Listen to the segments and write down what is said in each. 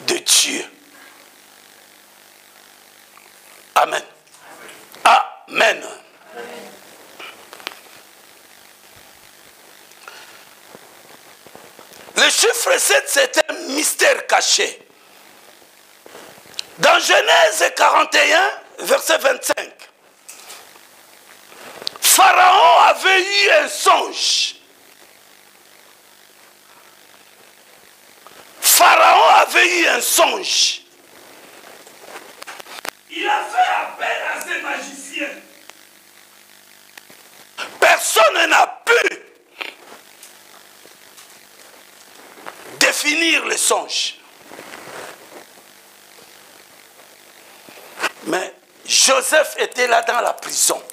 de Dieu. Amen. Amen. Le chiffre 7, c'est un mystère caché. Dans Genèse 41, verset 25, Pharaon avait eu un songe. Pharaon avait eu un songe. Il a fait appel à ses magiciens. Personne n'a pu définir le songe. Mais Joseph était là dans la prison.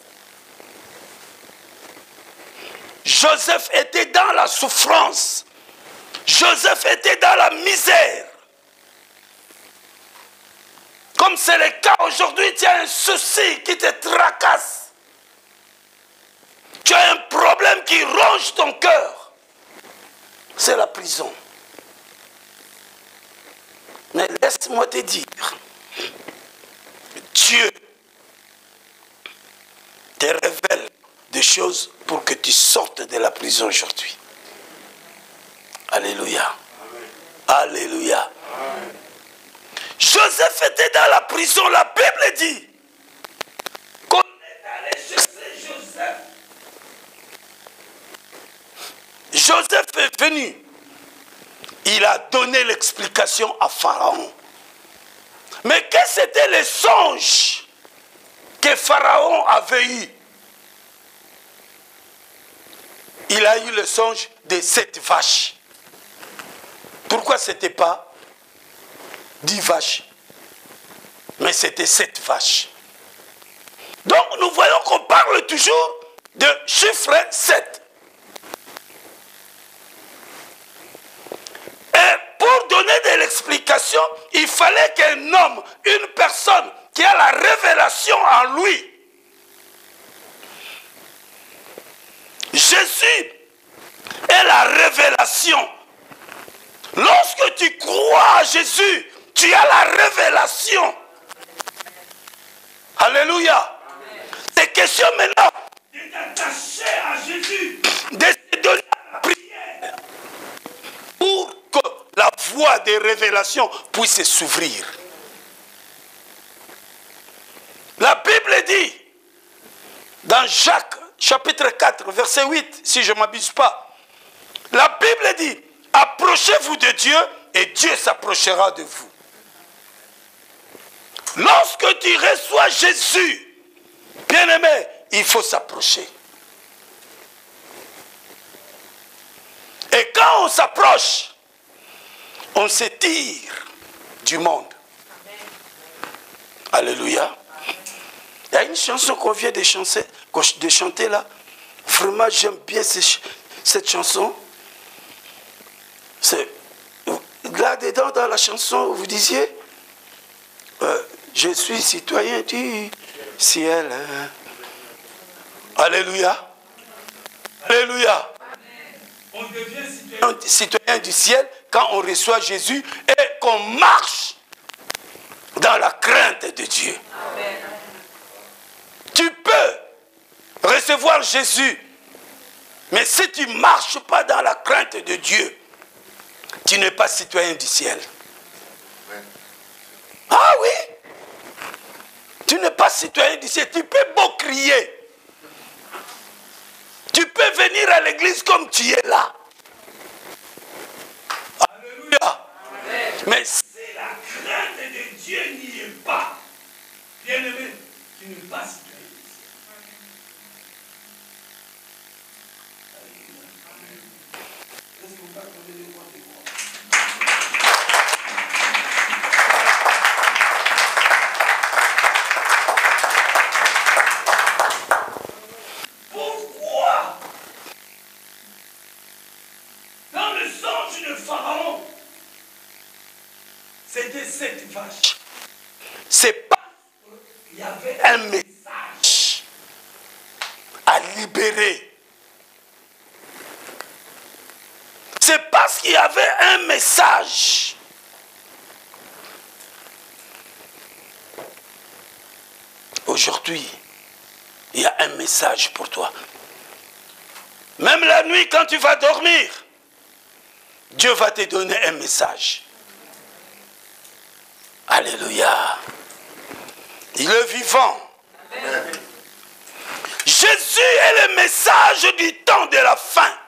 Joseph était dans la souffrance. Joseph était dans la misère. Comme c'est le cas aujourd'hui, tu as un souci qui te tracasse. Tu as un problème qui ronge ton cœur. C'est la prison. Mais laisse-moi te dire, Dieu te révèle des choses pour que tu sortes de la prison aujourd'hui. Alléluia. Amen. Alléluia. Amen. Joseph était dans la prison. La Bible dit qu'on est allé chercher Joseph. Joseph est venu. Il a donné l'explication à Pharaon. Mais quels c'était les songes que Pharaon avait eu? Il a eu le songe de 7 vaches. Pourquoi ce n'était pas 10 vaches? Mais c'était 7 vaches. Donc nous voyons qu'on parle toujours de chiffre 7. Et pour donner de l'explication, il fallait qu'un homme, une personne qui a la révélation en lui. Jésus est la révélation. Lorsque tu crois à Jésus, tu as la révélation. Alléluia. C'est question maintenant de t'attacher à Jésus, de te donner la prière pour que la voie des révélations puisse s'ouvrir. La Bible dit, dans Jacques chapitre 4, verset 8, si je ne m'abuse pas, la Bible dit, approchez-vous de Dieu et Dieu s'approchera de vous. Lorsque tu reçois Jésus, bien-aimé, il faut s'approcher. Et quand on s'approche, on s'étire du monde. Alléluia. Il y a une chanson qu'on vient de chanter là. Vraiment, j'aime bien cette chanson. Là-dedans, dans la chanson, vous disiez, je suis citoyen du ciel. Alléluia. Alléluia. On devient citoyen du ciel quand on reçoit Jésus et qu'on marche dans la crainte de Dieu. Amen. Tu peux recevoir Jésus, mais si tu ne marches pas dans la crainte de Dieu, tu n'es pas citoyen du ciel. Ah oui, tu n'es pas citoyen du ciel. Tu peux beau crier. Tu peux venir à l'église comme tu es là. Alléluia. Mais si la crainte de Dieu n'y est pas, bien-aimé, tu n'es pas citoyen. Pourquoi dans le songe de Pharaon c'était 7 vaches? C'est pas qu'il y avait un message à libérer. C'est parce qu'il y avait un message Aujourd'hui, il y a un message pour toi. Même la nuit, quand tu vas dormir, Dieu va te donner un message. Alléluia. Il est vivant. Amen. Jésus est le message du temps de la fin.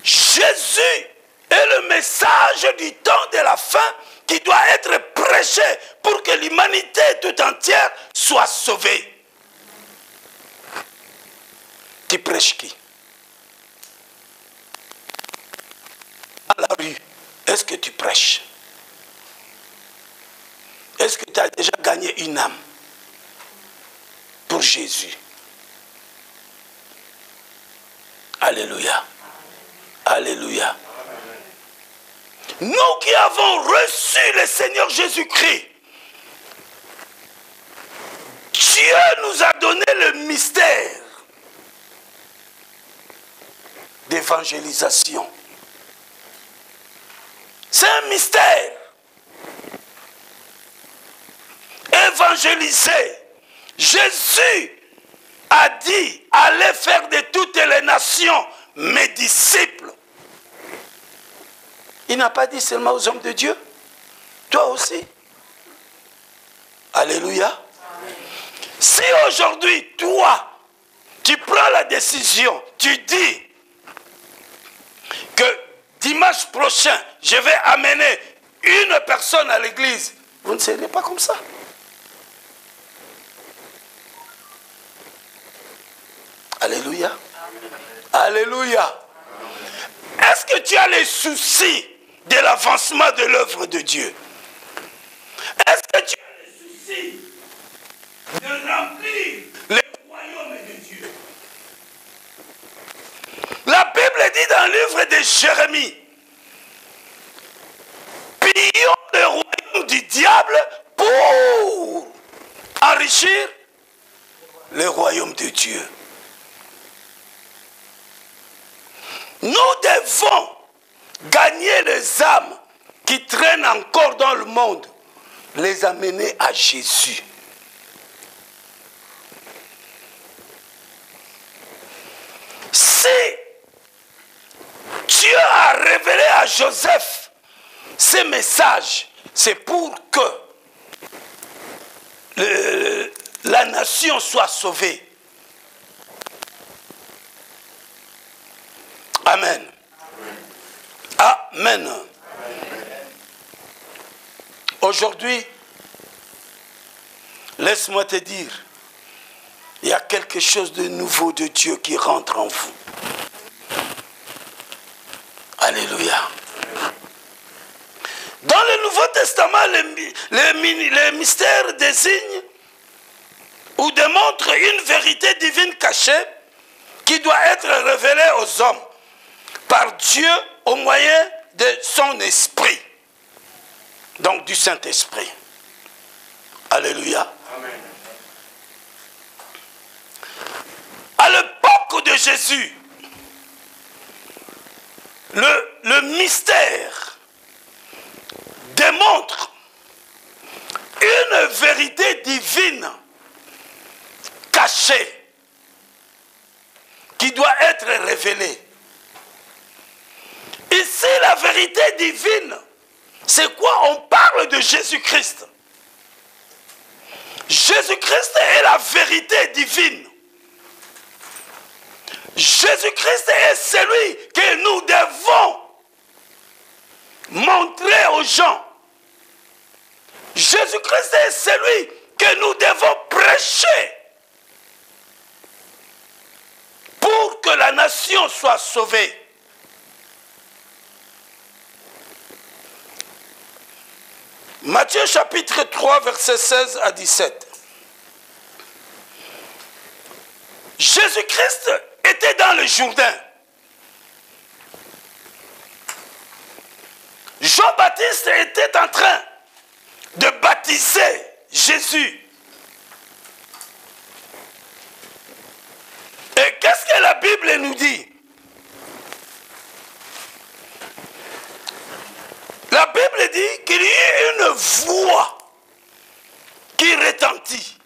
Jésus est le message du temps de la fin qui doit être prêché pour que l'humanité tout entière soit sauvée. Tu prêches qui? À la rue, est-ce que tu prêches? Est-ce que tu as déjà gagné une âme pour Jésus? Alléluia. Alléluia. Nous qui avons reçu le Seigneur Jésus-Christ, Dieu nous a donné le mystère d'évangélisation. C'est un mystère. Évangéliser. Jésus a dit, allez faire de toutes les nations mes disciples. Il n'a pas dit seulement aux hommes de Dieu. Toi aussi. Alléluia. Amen. Si aujourd'hui, toi, tu prends la décision, tu dis que dimanche prochain, je vais amener une personne à l'église, vous ne serez pas comme ça. Alléluia. Alléluia. Est-ce que tu as les soucis de l'avancement de l'œuvre de Dieu? Est-ce que tu as les soucis de remplir le royaume de Dieu? La Bible dit dans le livre de Jérémie, pillons le royaume du diable pour enrichir le royaume de Dieu. Nous devons gagner les âmes qui traînent encore dans le monde, les amener à Jésus. Si Dieu a révélé à Joseph ces messages, c'est pour que la nation soit sauvée. Amen. Amen. Amen. Aujourd'hui, laisse-moi te dire, il y a quelque chose de nouveau de Dieu qui rentre en vous. Alléluia. Dans le Nouveau Testament, les mystères désignent ou démontrent une vérité divine cachée qui doit être révélée aux hommes par Dieu au moyen de son esprit, donc du Saint-Esprit. Alléluia. Amen. À l'époque de Jésus, le mystère démontre une vérité divine cachée qui doit être révélée. Ici, la vérité divine, c'est quoi? On parle de Jésus-Christ. Jésus-Christ est la vérité divine. Jésus-Christ est celui que nous devons montrer aux gens. Jésus-Christ est celui que nous devons prêcher pour que la nation soit sauvée. Matthieu chapitre 3, versets 16 à 17. Jésus-Christ était dans le Jourdain. Jean-Baptiste était en train de baptiser Jésus. Et qu'est-ce que la Bible nous dit? La Bible dit qu'il y a une voix qui retentit,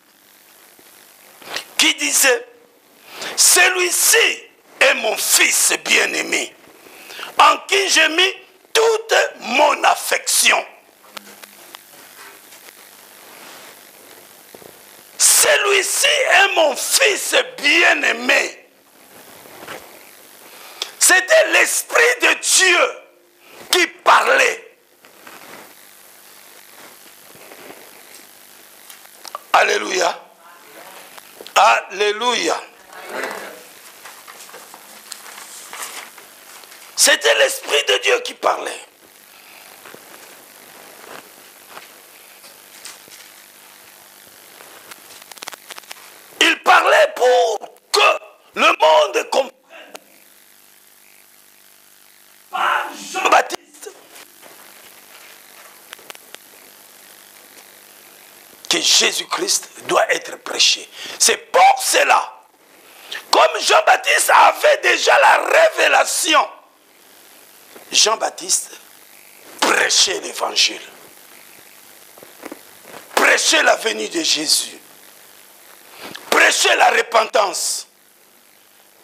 qui disait, celui-ci est mon fils bien-aimé, en qui j'ai mis toute mon affection. Celui-ci est mon fils bien-aimé. C'était l'Esprit de Dieu qui parlait. Alléluia. Alléluia. C'était l'Esprit de Dieu qui parlait. Il parlait pour que le monde comprenne. Par Jean-Baptiste, que Jésus-Christ doit être prêché. C'est pour cela, comme Jean-Baptiste avait déjà la révélation, Jean-Baptiste prêchait l'évangile, prêchait la venue de Jésus, prêchait la repentance.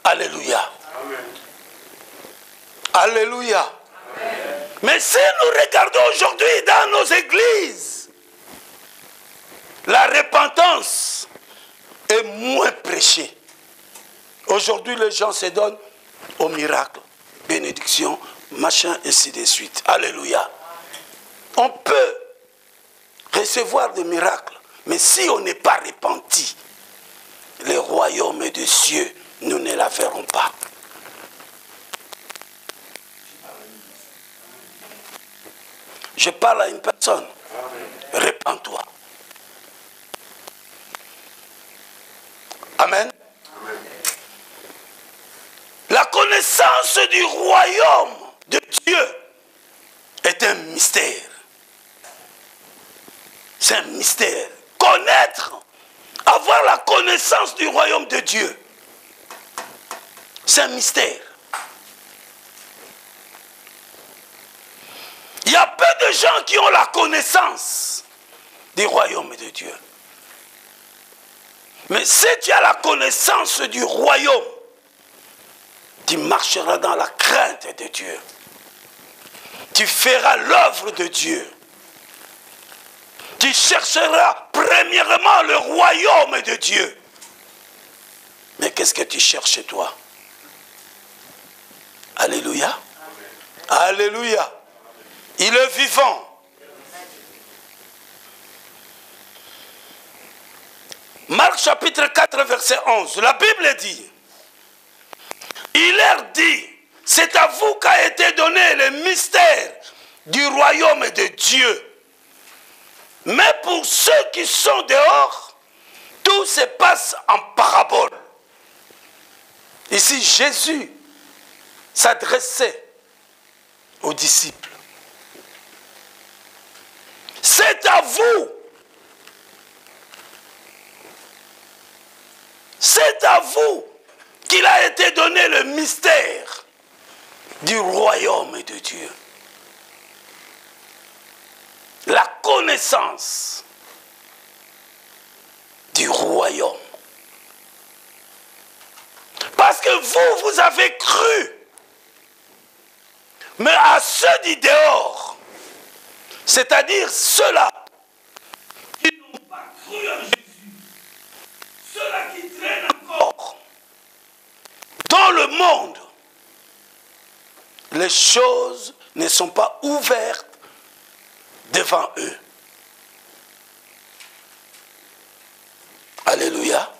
Alléluia. Amen. Alléluia. Amen. Mais si nous regardons aujourd'hui dans nos églises, la repentance est moins prêchée. Aujourd'hui, les gens se donnent au miracle, bénédiction, machin, ainsi de suite. Alléluia. On peut recevoir des miracles, mais si on n'est pas repenti, le royaume des cieux, nous ne la verrons pas. Je parle à une personne. Répands-toi. Amen. La connaissance du royaume de Dieu est un mystère. C'est un mystère. Connaître, avoir la connaissance du royaume de Dieu, c'est un mystère. Il y a peu de gens qui ont la connaissance du royaume de Dieu. Mais si tu as la connaissance du royaume, tu marcheras dans la crainte de Dieu. Tu feras l'œuvre de Dieu. Tu chercheras premièrement le royaume de Dieu. Mais qu'est-ce que tu cherches toi? Alléluia. Alléluia. Il est vivant. Marc chapitre 4 verset 11. La Bible dit, il leur dit, c'est à vous qu'a été donné le mystère du royaume de Dieu. Mais pour ceux qui sont dehors, tout se passe en parabole. Ici, Jésus s'adressait aux disciples. C'est à vous. C'est à vous qu'il a été donné le mystère du royaume de Dieu. La connaissance du royaume. Parce que vous, vous avez cru. Mais à ceux du dehors, c'est-à-dire ceux-là qui n'ont pas cru en Jésus, ceux-là qui traînent encore dans le monde, les choses ne sont pas ouvertes devant eux. Alléluia.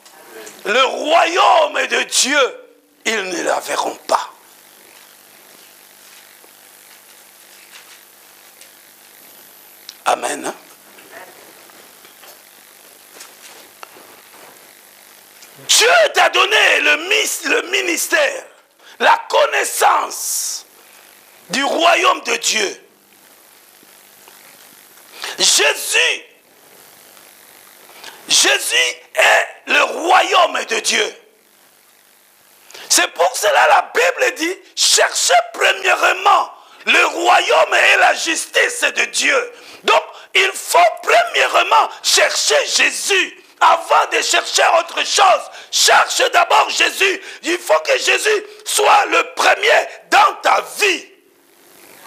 Le royaume de Dieu, ils ne la verront pas. Amen. Dieu t'a donné le ministère, la connaissance du royaume de Dieu. Jésus est le royaume de Dieu. C'est pour cela la Bible dit, cherchez premièrement le royaume et la justice de Dieu. Donc, il faut premièrement chercher Jésus. Avant de chercher autre chose, cherche d'abord Jésus. Il faut que Jésus soit le premier dans ta vie.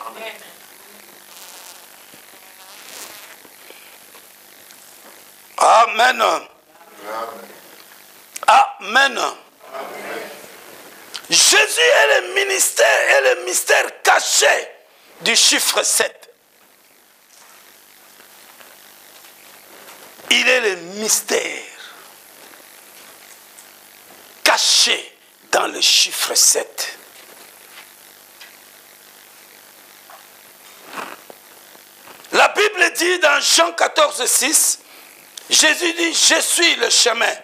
Amen. Amen. Amen. Amen. Jésus est le ministère et le mystère caché du chiffre 7. Il est le mystère caché dans le chiffre 7. La Bible dit dans Jean 14, 6, Jésus dit, je suis le chemin.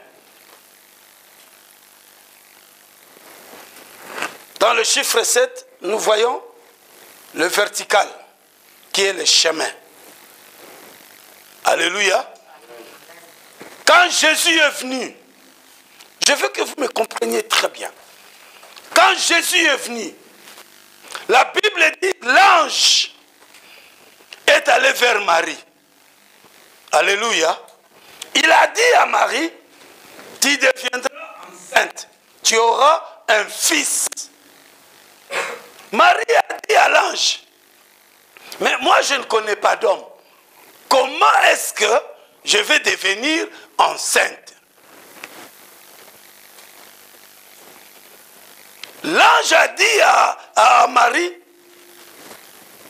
Dans le chiffre 7, nous voyons le vertical qui est le chemin. Alléluia. Quand Jésus est venu, je veux que vous me compreniez très bien. Quand Jésus est venu, la Bible dit, l'ange est allé vers Marie. Alléluia. Il a dit à Marie, tu deviendras enceinte, tu auras un fils. Marie a dit à l'ange, mais moi je ne connais pas d'homme. Comment est-ce que je vais devenir enceinte? L'ange a dit à Marie,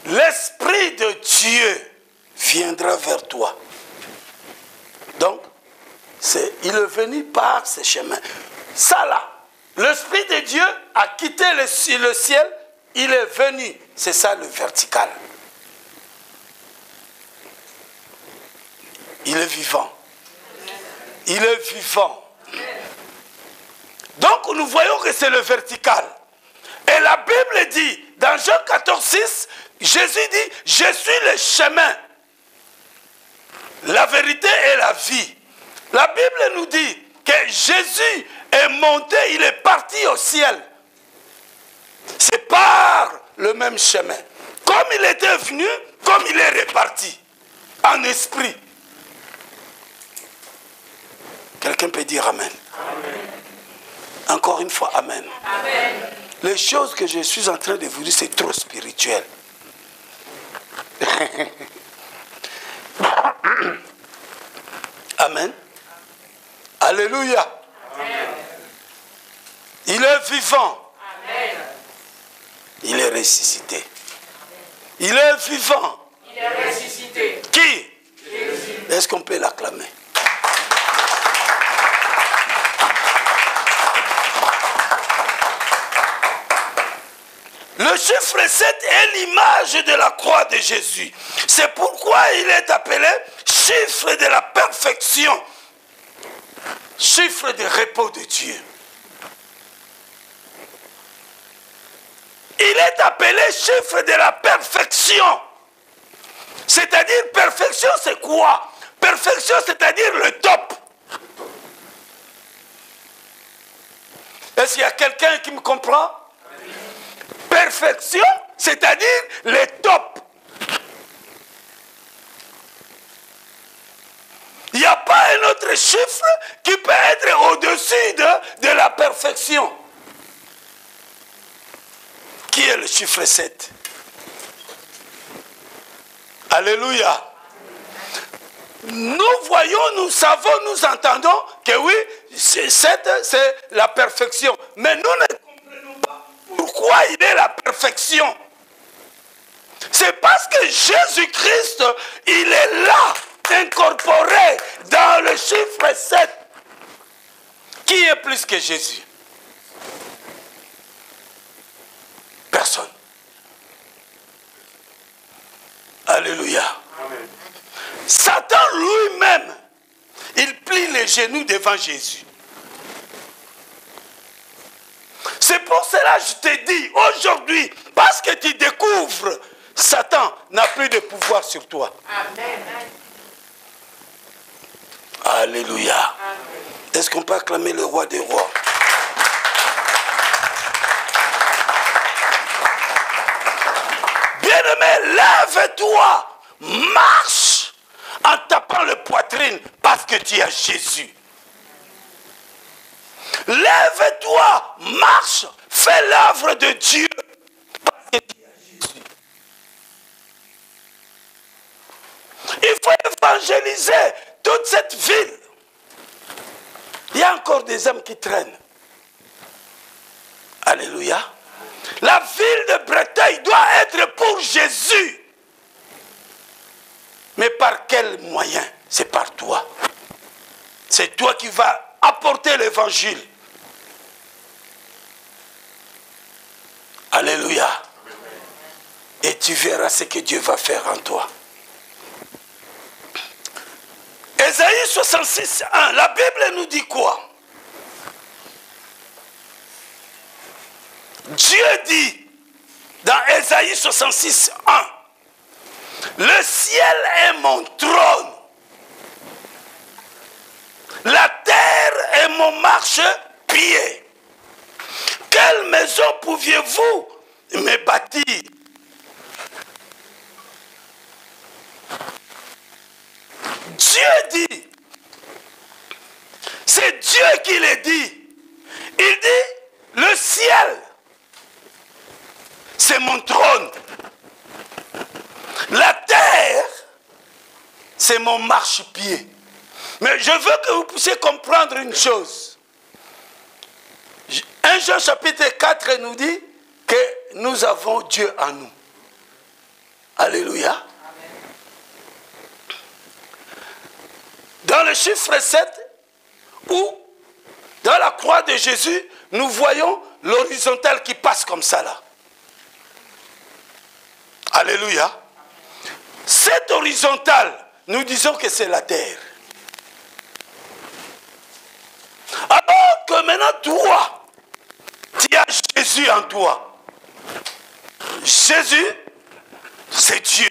l'Esprit de Dieu viendra vers toi. Donc, il est venu par ce chemin. Ça là, l'Esprit de Dieu a quitté le ciel, il est venu. C'est ça le vertical. Il est vivant. Il est vivant. Donc nous voyons que c'est le vertical. Et la Bible dit, dans Jean 14, 6, Jésus dit, je suis le chemin, la vérité et la vie. La Bible nous dit que Jésus est monté, il est parti au ciel. C'est par le même chemin. Comme il était venu, comme il est reparti, en esprit. Quelqu'un peut dire Amen. Amen. Encore une fois, Amen. Amen. Les choses que je suis en train de vous dire, c'est trop spirituel. Amen. Alléluia. Amen. Il est vivant. Amen. Il est ressuscité. Amen. Il est vivant. Il est ressuscité. Qui? Jésus. Est-ce qu'on peut l'acclamer? Le chiffre 7 est l'image de la croix de Jésus. C'est pourquoi il est appelé chiffre de la perfection. Chiffre de repos de Dieu. Il est appelé chiffre de la perfection. C'est-à-dire, perfection, c'est quoi? Perfection, c'est-à-dire le top. Est-ce qu'il y a quelqu'un qui me comprend? Perfection, c'est-à-dire le top. Il n'y a pas un autre chiffre qui peut être au-dessus de la perfection. Qui est le chiffre 7? Alléluia. Nous voyons, nous savons, nous entendons que oui, 7 c'est la perfection. Mais nous ne comprenons pas pourquoi il est la perfection. C'est parce que Jésus-Christ, il est là, incorporé dans le chiffre 7. Qui est plus que Jésus? Personne. Alléluia. Amen. Satan lui-même, il plie les genoux devant Jésus. C'est pour cela que je te dis aujourd'hui, parce que tu découvres, Satan n'a plus de pouvoir sur toi. Amen. Alléluia. Est-ce qu'on peut acclamer le roi des rois? Bien-aimé, lève-toi, marche en tapant le poitrine parce que tu as Jésus. Lève-toi, marche, fais l'œuvre de Dieu parce que tu as Jésus. Il faut évangéliser toute cette ville. Il y a encore des hommes qui traînent. Alléluia. La ville de Breteuil doit être pour Jésus. Mais par quel moyen? C'est par toi. C'est toi qui vas apporter l'évangile. Alléluia. Et tu verras ce que Dieu va faire en toi. Ésaïe 66, 1, la Bible nous dit quoi? Dieu dit dans Ésaïe 66, 1, le ciel est mon trône, la terre est mon marchepied. Quelle maison pouviez-vous me bâtir? Dieu dit, c'est Dieu qui le dit. Il dit, le ciel, c'est mon trône. La terre, c'est mon marchepied. Mais je veux que vous puissiez comprendre une chose. 1 Jean chapitre 4 nous dit que nous avons Dieu en nous. Alléluia. Dans le chiffre 7, où dans la croix de Jésus, nous voyons l'horizontale qui passe comme ça là. Alléluia. Cette horizontale, nous disons que c'est la terre. Alors que maintenant toi, tu as Jésus en toi. Jésus, c'est Dieu.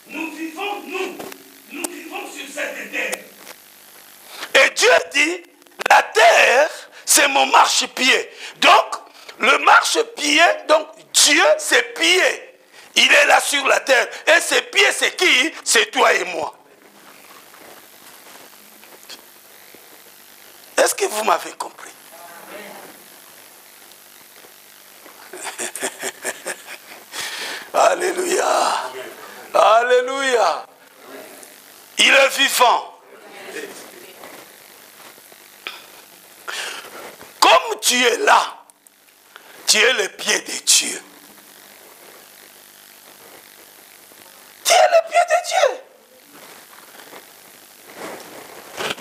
Nous vivons sur cette terre. Et Dieu dit, la terre, c'est mon marchepied. Donc, le marchepied, donc Dieu, c'est pied. Il est là sur la terre. Et ses pieds, c'est qui? C'est toi et moi. Est-ce que vous m'avez compris? Alléluia. Alléluia. Il est vivant. Comme tu es là, tu es le pied de Dieu. Tu es le pied de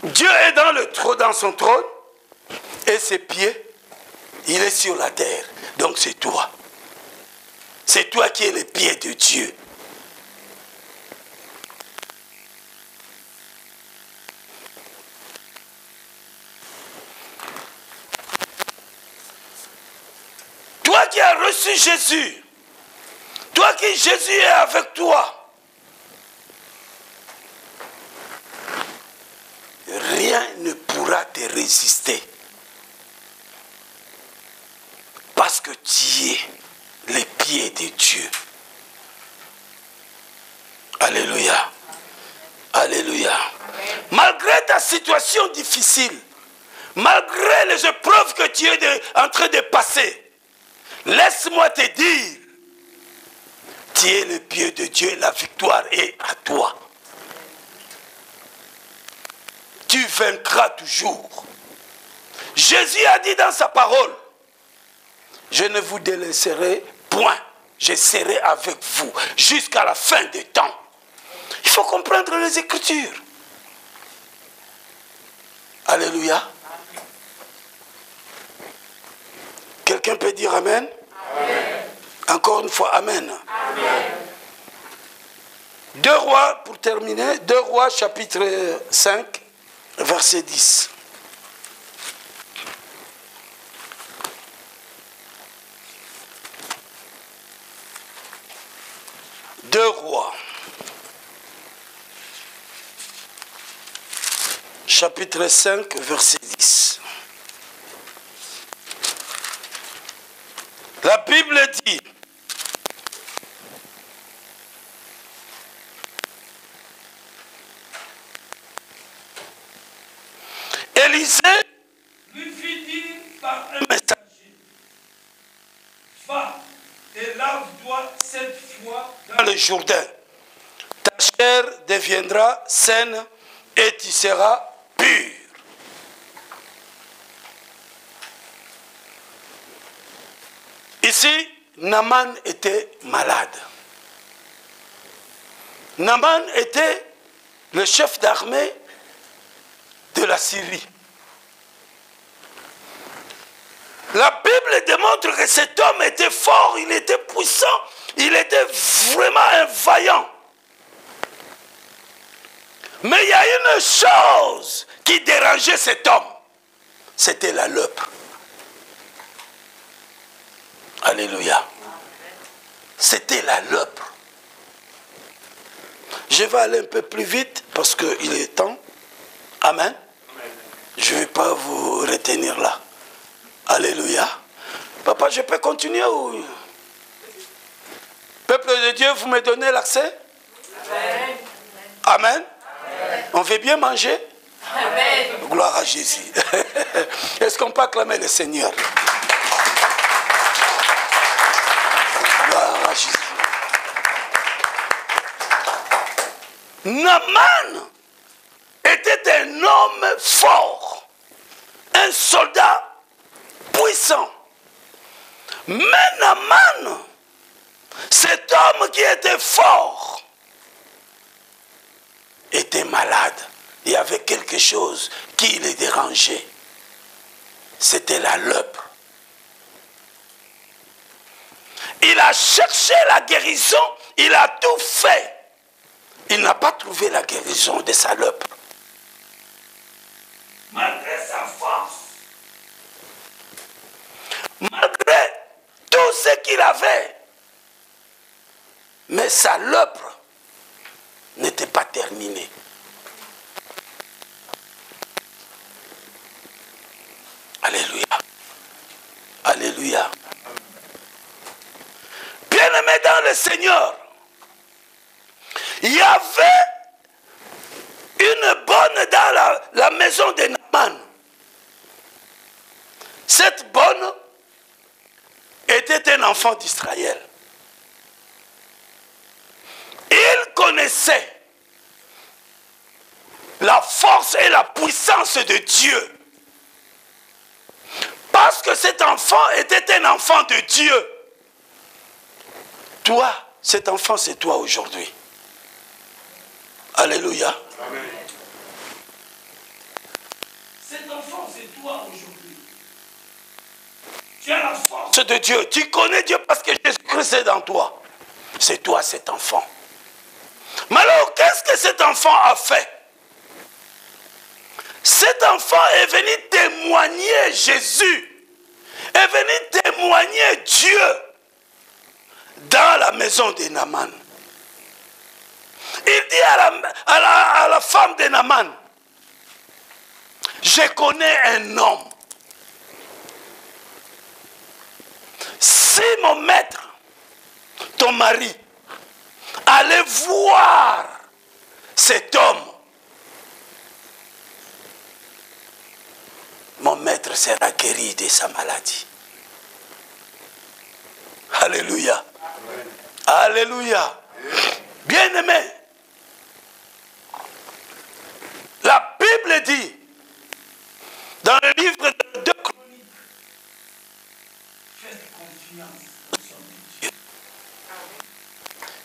Dieu. Dieu est dans son trône et ses pieds, il est sur la terre. Donc c'est toi. C'est toi qui es le pied de Dieu. Toi qui as reçu Jésus, toi qui Jésus est avec toi, rien ne pourra te résister. Parce que tu es les pieds de Dieu. Alléluia. Alléluia. Malgré ta situation difficile, malgré les épreuves que tu es en train de passer, laisse-moi te dire, tu es le pied de Dieu, la victoire est à toi. Tu vaincras toujours. Jésus a dit dans sa parole, je ne vous délaisserai point, je serai avec vous jusqu'à la fin des temps. Il faut comprendre les Écritures. Alléluia. Quelqu'un peut dire Amen? Amen. Encore une fois, Amen. Amen. 2 Rois, pour terminer, 2 Rois chapitre 5, verset 10. Deux Rois, chapitre 5, verset 10. La Bible dit, Élisée lui fit dire par un messager, va et lave-toi 7 fois dans le Jourdain. Ta chair deviendra saine et tu seras pur. Ici, Naaman était malade. Naaman était le chef d'armée de la Syrie. La Bible démontre que cet homme était fort, il était puissant, il était vraiment un vaillant. Mais il y a une chose qui dérangeait cet homme, c'était la lèpre. Alléluia. C'était la lèpre. Je vais aller un peu plus vite parce qu'il est temps. Amen. Je ne vais pas vous retenir là. Alléluia. Papa, je peux continuer ou... Peuple de Dieu, vous me donnez l'accès? Amen. Amen. Amen. On veut bien manger? Amen. Gloire à Jésus. Est-ce qu'on peut acclamer le Seigneur? Gloire à Jésus. Naaman était un homme fort, un soldat puissant. Mais Naaman, cet homme qui était fort, était malade. Il y avait quelque chose qui le dérangeait. C'était la lèpre. Il a cherché la guérison, il a tout fait. Il n'a pas trouvé la guérison de sa lèpre. Malgré sa force, malgré tout ce qu'il avait, mais sa lèpre n'était pas terminée. Alléluia. Alléluia. Bien-aimé dans le Seigneur, il y avait une bonne dans la maison de Naaman. Cette bonne était un enfant d'Israël. Il connaissait la force et la puissance de Dieu. Parce que cet enfant était un enfant de Dieu. Toi, cet enfant, c'est toi aujourd'hui. Alléluia. Amen. Cet enfant, c'est toi aujourd'hui. Tu as la force de Dieu. Tu connais Dieu parce que Jésus-Christ est dans toi. C'est toi cet enfant. Mais alors, qu'est-ce que cet enfant a fait? Cet enfant est venu témoigner Jésus. Est venu témoigner Dieu dans la maison de Naaman. Il dit à la femme de Naaman, je connais un homme. Si mon maître, ton mari, allait voir cet homme, mon maître sera guéri de sa maladie. Alléluia. Amen. Alléluia. Bien-aimé, la Bible dit, dans le livre de 2 Chroniques, faites confiance aux hommes de Dieu.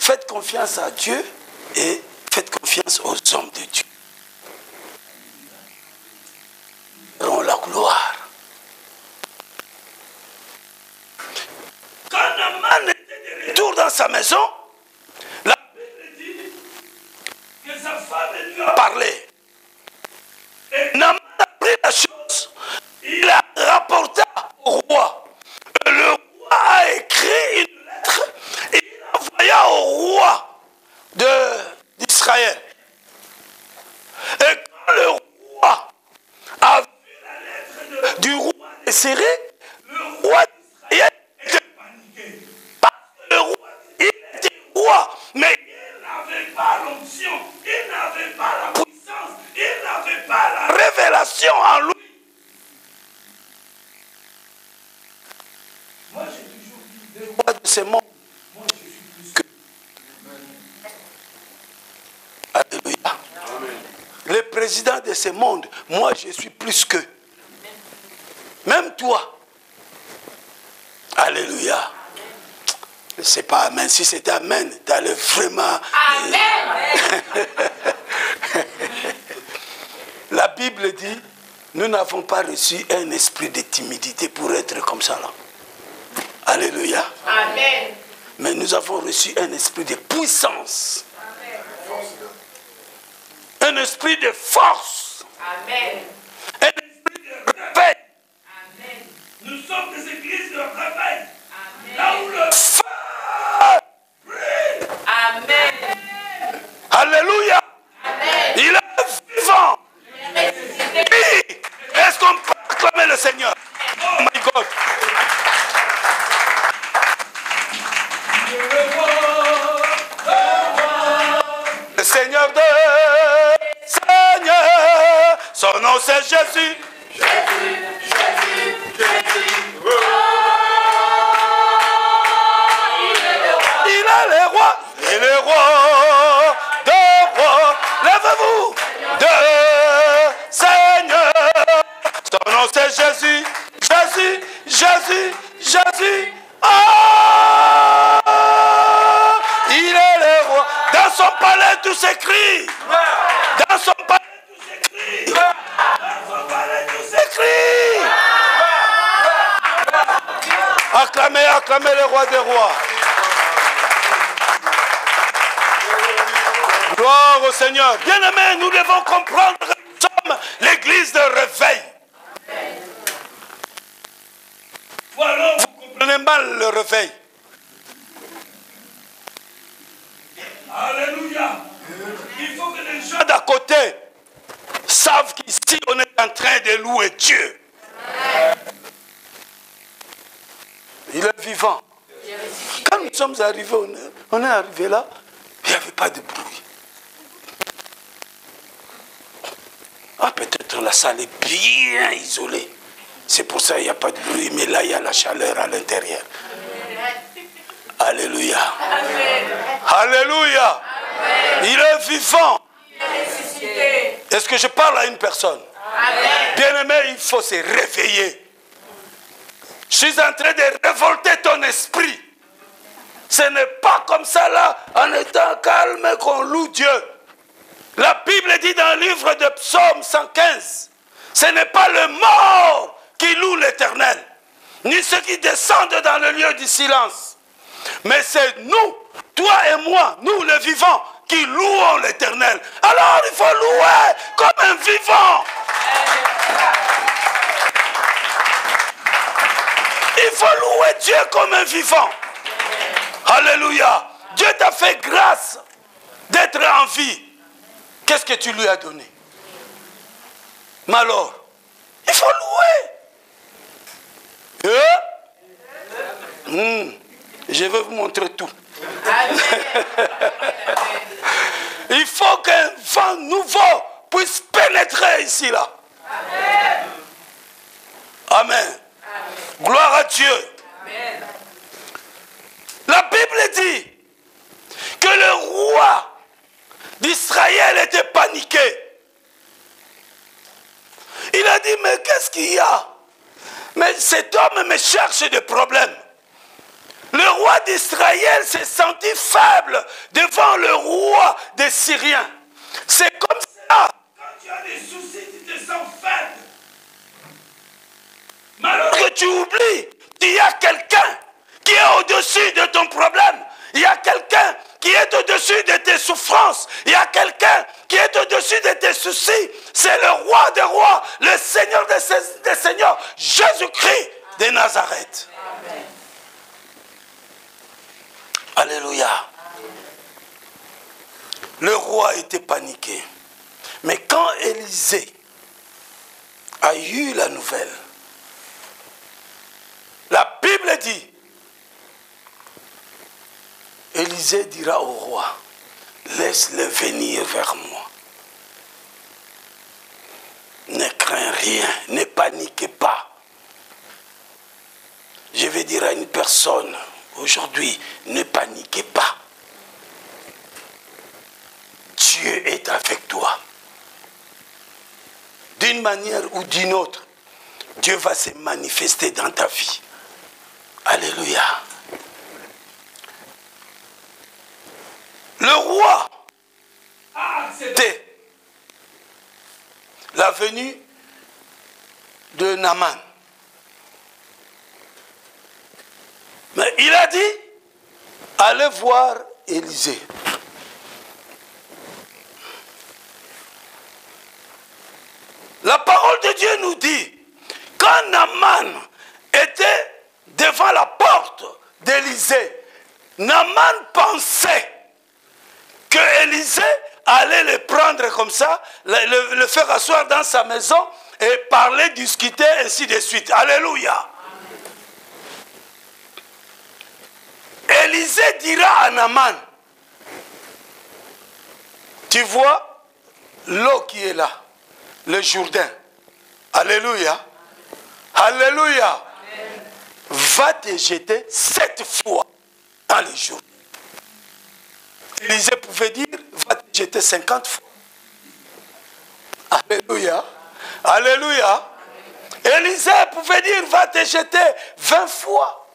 Faites confiance à Dieu et faites confiance aux hommes de Dieu. Ils auront la gloire. Quand Naaman était de retour dans sa maison, la Bible dit que sa femme lui a parlé. Et Naaman a pris la chose, il la rapporta au roi. Et le roi a écrit une lettre et il envoya au roi d'Israël. Et quand le roi a vu la lettre du roi de Syrie, le roi d'Israël était paniqué. Parce que le roi, il était roi, mais il n'avait pas l'onction, il n'avait pas la puissance, il n'avait pas la révélation en lui. ce monde, moi je suis plus que. Alléluia. Amen. Le président de ce monde, moi je suis plus que. Même toi. Alléluia. C'est pas amen. Si c'était amen, tu allais vraiment. Amen. La Bible dit, nous n'avons pas reçu un esprit de timidité pour être comme ça là. Alléluia. Amen. Mais nous avons reçu un esprit de puissance. Amen. Un esprit de force. Amen. Un esprit de réveil. Amen. Nous sommes des églises de réveil. Amen. Là où le feu brille. Amen. Alléluia. Amen. Il est vivant. Oui. Est-ce qu'on peut acclamer le Seigneur? Oh my God. Le Seigneur de Seigneur, son nom c'est Jésus. Jésus, Jésus, Jésus. Oh, il est le roi. Il est le roi de rois. Lèvez-vous de Seigneur. Son nom c'est Jésus. Jésus, Jésus, Jésus. Oh, il est le roi. Dans son palais tout s'écrit. Dans son palais tout s'écrit. Dans son palais tout s'écrit. Acclamez, acclamez le roi des rois. Gloire au Seigneur. Bien-aimés, nous devons comprendre que nous sommes l'église de réveil. Ou alors vous comprenez mal le réveil. Alléluia. Il faut que les gens d'à côté savent qu'ici on est en train de louer Dieu. Il est vivant. Quand nous sommes arrivés, on est arrivé là, il n'y avait pas de bruit. Ah, peut-être la salle est bien isolée. C'est pour ça qu'il n'y a pas de bruit, mais là il y a la chaleur à l'intérieur. Alléluia. Amen. Alléluia. Amen. Il est vivant. Est-ce que je parle à une personne? Bien-aimé, il faut se réveiller. Je suis en train de révolter ton esprit. Ce n'est pas comme ça là, en étant calme qu'on loue Dieu. La Bible dit dans le livre de Psaume 115, ce n'est pas le mort qui loue l'Éternel, ni ceux qui descendent dans le lieu du silence. Mais c'est nous, toi et moi, nous les vivants, qui louons l'Éternel. Alors il faut louer comme un vivant. Il faut louer Dieu comme un vivant. Alléluia. Dieu t'a fait grâce d'être en vie. Qu'est-ce que tu lui as donné? Mais alors, il faut louer. Je vais vous montrer tout. Il faut qu'un vent nouveau puisse pénétrer ici là. Amen. Gloire à Dieu. Amen. La Bible dit que le roi d'Israël était paniqué. Il a dit, mais qu'est-ce qu'il y a? Mais cet homme me cherche des problèmes. Le roi d'Israël s'est senti faible devant le roi des Syriens. C'est comme ça. Quand tu as des soucis, tu te sens faible. Mais alors que tu oublies qu'il y a quelqu'un qui est au-dessus de ton problème. Il y a quelqu'un qui est au-dessus de tes souffrances. Il y a quelqu'un qui est au-dessus de tes soucis. C'est le roi des rois, le Seigneur des seigneurs, Jésus-Christ de Nazareth. Amen. Alléluia. Le roi était paniqué. Mais quand Élisée a eu la nouvelle, la Bible dit, Élisée dira au roi, laisse-le venir vers moi. Ne crains rien, ne paniquez pas. Je vais dire à une personne aujourd'hui, ne paniquez pas. Dieu est avec toi. D'une manière ou d'une autre, Dieu va se manifester dans ta vie. Alléluia. Le roi a accepté la venue de Naaman. Mais il a dit, allez voir Élisée. La parole de Dieu nous dit, quand Naaman était devant la porte d'Élisée, Naaman pensait que Élisée allait le prendre comme ça, le faire asseoir dans sa maison et parler, discuter, ainsi de suite. Alléluia. Élisée dira à Naaman, tu vois l'eau qui est là, le Jourdain. Alléluia. Alléluia. Va te jeter 7 fois dans le Jourdain. Élisée pouvait dire, va te jeter 50 fois. Alléluia. Alléluia. Élisée pouvait dire, va te jeter 20 fois.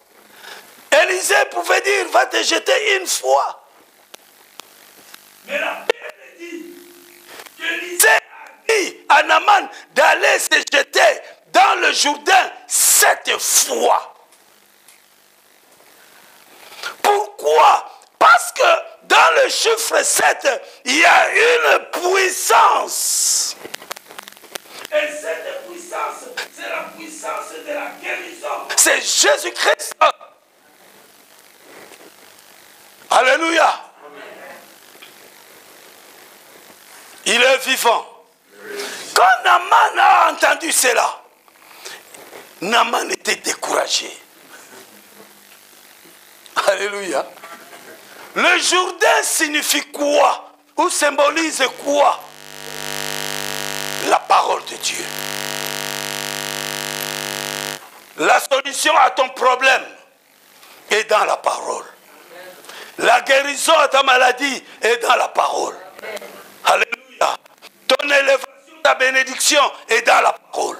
Élisée pouvait dire, va te jeter 1 fois. Mais la Bible dit qu'Élisée a dit à Naaman d'aller se jeter dans le Jourdain 7 fois. Pourquoi? Parce que dans le chiffre 7, il y a une puissance. Et cette puissance, c'est la puissance de la guérison. C'est Jésus-Christ. Alléluia. Amen. Il est vivant. Quand Naaman a entendu cela, Naaman était découragé. Alléluia. Le Jourdain signifie quoi? Ou symbolise quoi? La parole de Dieu. La solution à ton problème est dans la parole. La guérison à ta maladie est dans la parole. Alléluia. Ton élévation, ta bénédiction est dans la parole.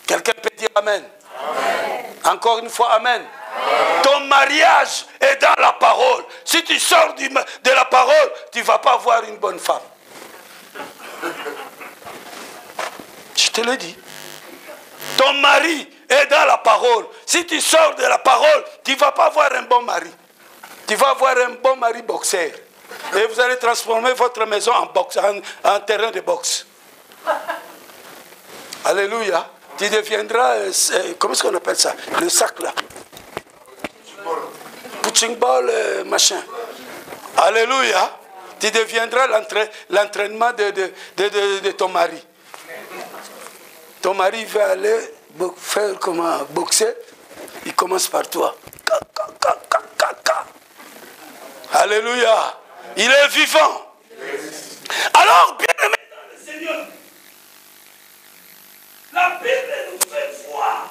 Quelqu'un peut dire Amen. Amen. Encore une fois, Amen. Amen. Ton mariage est dans la parole. Si tu sors de la parole, tu ne vas pas avoir une bonne femme. Je te le dis. Ton mari est dans la parole. Si tu sors de la parole, tu ne vas pas avoir un bon mari. Tu vas avoir un bon mari boxeur. Et vous allez transformer votre maison en, boxe, en terrain de boxe. Alléluia. Tu deviendras, comment est-ce qu'on appelle ça? Le sac là. Punching ball, machin. Alléluia. Tu deviendras l'entraînement de ton mari. Ton mari va aller faire comment boxer. Il commence par toi. Alléluia. Il est vivant. Alors, bien aimé dans le Seigneur, la Bible nous fait voir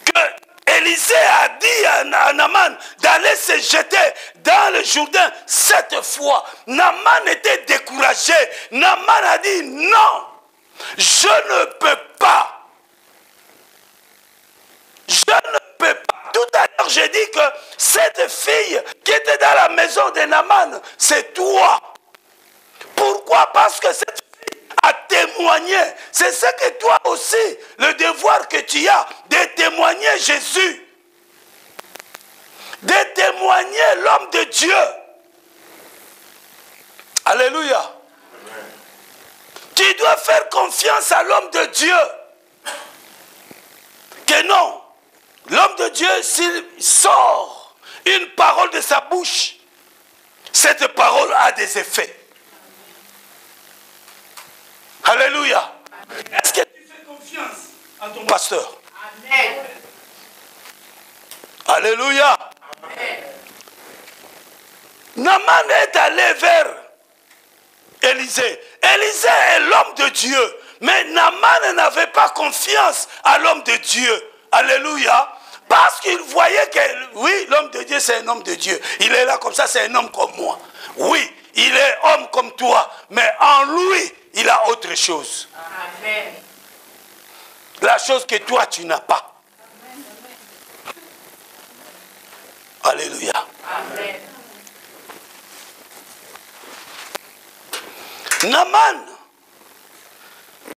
que Élisée a dit à Naaman d'aller se jeter dans le Jourdain 7 fois. Naaman était découragé. Naaman a dit non, je ne peux pas. Je ne peux pas. Tout à l'heure, j'ai dit que cette fille qui était dans la maison de Naaman, c'est toi. Pourquoi? Parce que cette fille a témoigné. C'est ce que toi aussi, le devoir que tu as, de témoigner Jésus. De témoigner l'homme de Dieu. Alléluia. Amen. Tu dois faire confiance à l'homme de Dieu. Que non. L'homme de Dieu, s'il sort une parole de sa bouche, cette parole a des effets. Alléluia. Est-ce que tu fais confiance à ton pasteur? Amen. Alléluia. Amen. Naaman est allé vers Élisée. Élisée est l'homme de Dieu. Mais Naaman n'avait pas confiance à l'homme de Dieu. Alléluia. Parce qu'il voyait que, oui, l'homme de Dieu, c'est un homme de Dieu. Il est là comme ça, c'est un homme comme moi. Oui, il est homme comme toi, mais en lui, il a autre chose. Amen. La chose que toi, tu n'as pas. Alléluia. Amen. Naaman